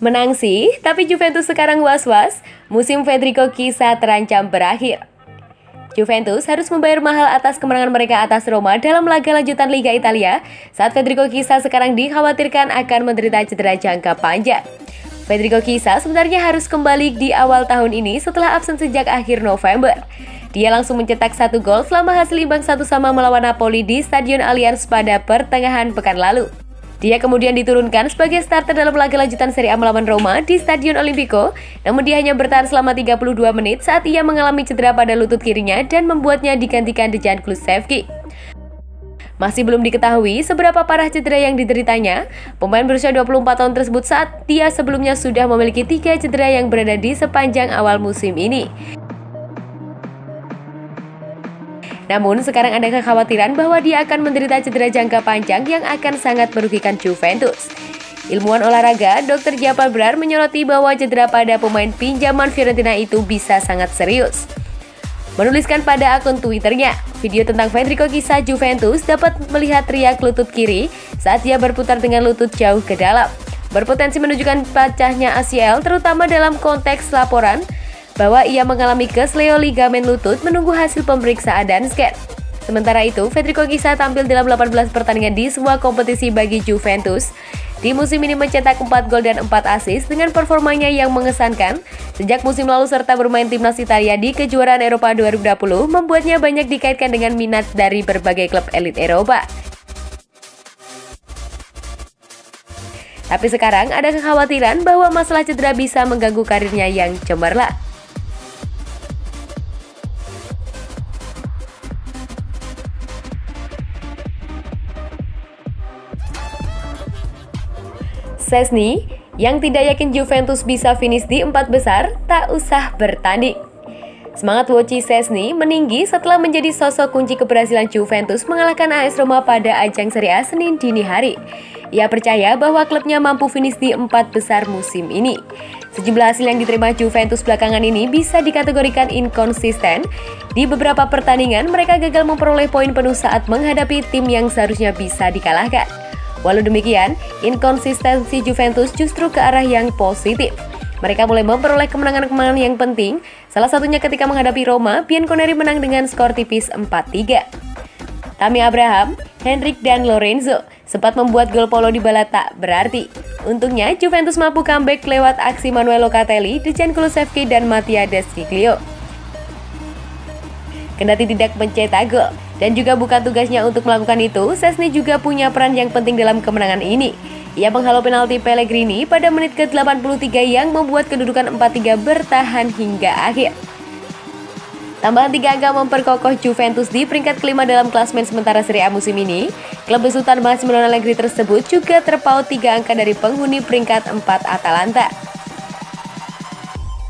Menang sih, tapi Juventus sekarang was-was. Musim Federico Chiesa terancam berakhir. Juventus harus membayar mahal atas kemenangan mereka atas Roma dalam laga lanjutan Liga Italia saat Federico Chiesa sekarang dikhawatirkan akan menderita cedera jangka panjang. Federico Chiesa sebenarnya harus kembali di awal tahun ini setelah absen sejak akhir November. Dia langsung mencetak 1 gol selama hasil imbang 1-1 melawan Napoli di Stadion Allianz pada pertengahan pekan lalu. Dia kemudian diturunkan sebagai starter dalam laga lanjutan Serie A melawan Roma di Stadion Olimpico, namun dia hanya bertahan selama 32 menit saat ia mengalami cedera pada lutut kirinya dan membuatnya digantikan Dejan Kulusevski. Masih belum diketahui seberapa parah cedera yang dideritanya. Pemain berusia 24 tahun tersebut saat dia sebelumnya sudah memiliki 3 cedera yang berada di sepanjang awal musim ini. Namun sekarang ada kekhawatiran bahwa dia akan menderita cedera jangka panjang yang akan sangat merugikan Juventus. Ilmuwan olahraga Dr. Japal Brar menyoroti bahwa cedera pada pemain pinjaman Fiorentina itu bisa sangat serius. Menuliskan pada akun Twitternya, video tentang Federico Chiesa Juventus dapat melihat riak lutut kiri saat dia berputar dengan lutut jauh ke dalam. Berpotensi menunjukkan pecahnya ACL terutama dalam konteks laporan bahwa ia mengalami kesleo ligamen lutut menunggu hasil pemeriksaan dan scan. Sementara itu, Federico Chiesa tampil dalam 18 pertandingan di semua kompetisi bagi Juventus. Di musim ini mencetak 4 gol dan 4 assist dengan performanya yang mengesankan. Sejak musim lalu serta bermain timnas Italia di kejuaraan Eropa 2020, membuatnya banyak dikaitkan dengan minat dari berbagai klub elit Eropa. Tapi sekarang ada kekhawatiran bahwa masalah cedera bisa mengganggu karirnya yang cemerlang. Szczęsny, yang tidak yakin Juventus bisa finish di 4 besar, tak usah bertanding. Semangat Wojciech Szczęsny meninggi setelah menjadi sosok kunci keberhasilan Juventus mengalahkan AS Roma pada ajang Serie A Senin dini hari. Ia percaya bahwa klubnya mampu finish di 4 besar musim ini. Sejumlah hasil yang diterima Juventus belakangan ini bisa dikategorikan inkonsisten. Di beberapa pertandingan, mereka gagal memperoleh poin penuh saat menghadapi tim yang seharusnya bisa dikalahkan. Walau demikian, inkonsistensi Juventus justru ke arah yang positif. Mereka mulai memperoleh kemenangan-kemenangan yang penting, salah satunya ketika menghadapi Roma, Bianconeri menang dengan skor tipis 4-3. Tammy Abraham, Henrik dan Lorenzo sempat membuat gol Paulo Dybala tak berarti. Untungnya, Juventus mampu comeback lewat aksi Manuel Locatelli, Dejan Kulusevski dan Mattia Deslizio. Kendati tidak mencetak gol dan juga bukan tugasnya untuk melakukan itu, Szczęsny juga punya peran yang penting dalam kemenangan ini. Ia menghalau penalti Pellegrini pada menit ke-83 yang membuat kedudukan 4-3 bertahan hingga akhir. Tambahan 3 angka memperkokoh Juventus di peringkat kelima dalam klasemen sementara Serie A musim ini. Klub besutan Massimiliano Allegri tersebut juga terpaut 3 angka dari penghuni peringkat 4 Atalanta.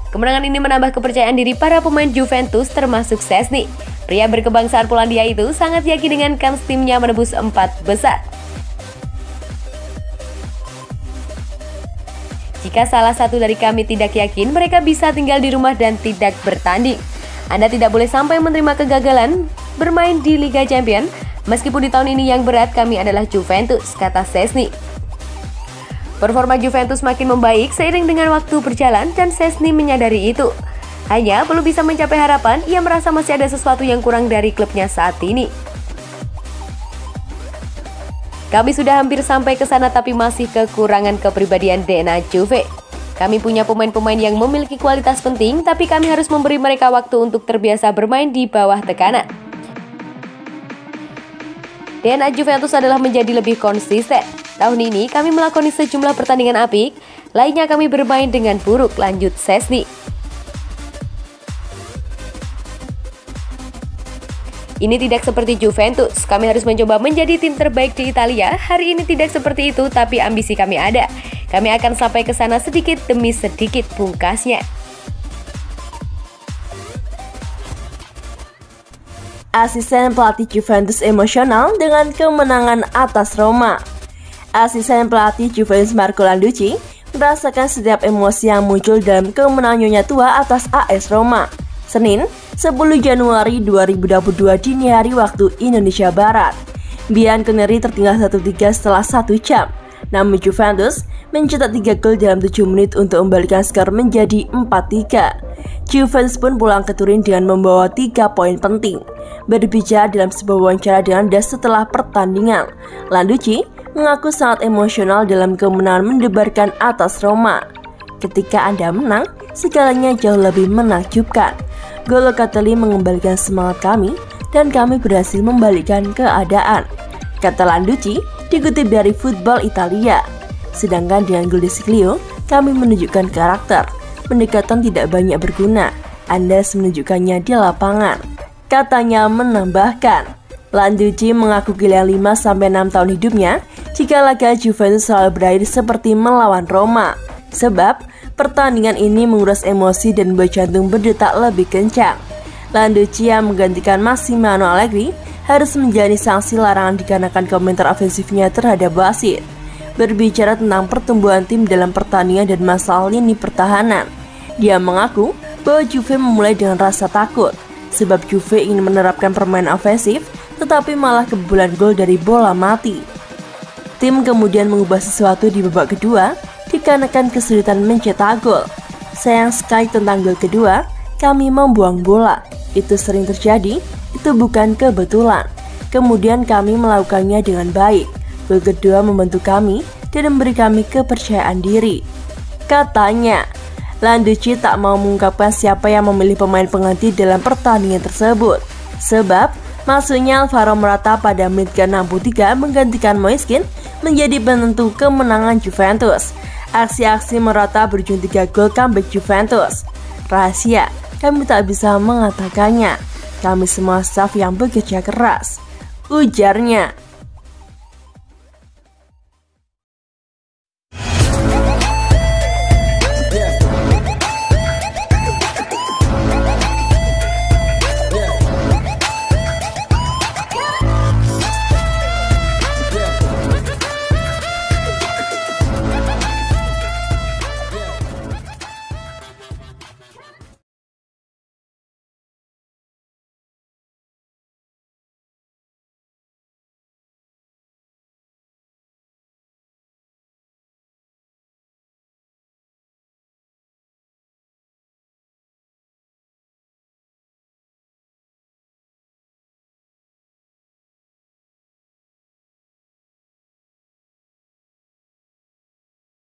Kemenangan ini menambah kepercayaan diri para pemain Juventus termasuk Szczęsny. Pria berkebangsaan Polandia itu sangat yakin dengan kans timnya menembus 4 besar. Jika salah satu dari kami tidak yakin, mereka bisa tinggal di rumah dan tidak bertanding. Anda tidak boleh sampai menerima kegagalan bermain di Liga Champions. Meskipun di tahun ini yang berat, kami adalah Juventus, kata Szczęsny. Performa Juventus makin membaik seiring dengan waktu berjalan dan Szczęsny menyadari itu. Hanya belum bisa mencapai harapan, ia merasa masih ada sesuatu yang kurang dari klubnya saat ini. Kami sudah hampir sampai ke sana tapi masih kekurangan kepribadian DNA Juve. Kami punya pemain-pemain yang memiliki kualitas penting, tapi kami harus memberi mereka waktu untuk terbiasa bermain di bawah tekanan. DNA Juventus adalah menjadi lebih konsisten. Tahun ini kami melakoni sejumlah pertandingan apik, lainnya kami bermain dengan buruk, lanjut Szczęsny. Ini tidak seperti Juventus, kami harus mencoba menjadi tim terbaik di Italia. Hari ini tidak seperti itu, tapi ambisi kami ada. Kami akan sampai ke sana sedikit demi sedikit, pungkasnya. Asisten pelatih Juventus emosional dengan kemenangan atas Roma. Asisten pelatih Juventus Marco Landucci merasakan setiap emosi yang muncul dalam kemenangan Nyonya Tua atas AS Roma. Senin, 10 Januari 2022 dini hari waktu Indonesia Barat. Bianconeri tertinggal 1-3 setelah 1 jam. Namun Juventus mencetak 3 gol dalam 7 menit untuk membalikan skor menjadi 4-3. Juventus pun pulang ke Turin dengan membawa 3 poin penting. Berbicara dalam sebuah wawancara dengan Das setelah pertandingan, Landucci mengaku sangat emosional dalam kemenangan mendebarkan atas Roma. Ketika Anda menang, segalanya jauh lebih menakjubkan. Gol Locatelli mengembalikan semangat kami dan kami berhasil membalikkan keadaan, kata Landucci dikutip dari Football Italia. Sedangkan dengan gol di Siglio, kami menunjukkan karakter. Pendekatan tidak banyak berguna, Anda menunjukkannya di lapangan, katanya menambahkan. Landucci mengaku kehilangan 5-6 tahun hidupnya jika laga Juventus selalu berakhir seperti melawan Roma, sebab pertandingan ini menguras emosi dan membuat jantung berdetak lebih kencang. Landucci yang menggantikan Massimiliano Allegri harus menjalani sanksi larangan dikarenakan komentar ofensifnya terhadap wasit. Berbicara tentang pertumbuhan tim dalam pertandingan dan masalah lini pertahanan, dia mengaku bahwa Juve memulai dengan rasa takut, sebab Juve ingin menerapkan permainan ofensif tetapi malah kebobolan gol dari bola mati. Tim kemudian mengubah sesuatu di babak kedua dikarenakan kesulitan mencetak gol. Sayang sekali tentang gol kedua, kami membuang bola. Itu sering terjadi, itu bukan kebetulan. Kemudian kami melakukannya dengan baik. Gol kedua membantu kami dan memberi kami kepercayaan diri, katanya. Landucci tak mau mengungkapkan siapa yang memilih pemain pengganti dalam pertandingan tersebut, sebab masuknya Alvaro Morata pada menit ke-63 menggantikan Moiskin menjadi penentu kemenangan Juventus. Aksi-aksi Morata berujung 3 gol comeback Juventus. Rahasia, kami tak bisa mengatakannya. Kami semua staf yang bekerja keras, ujarnya.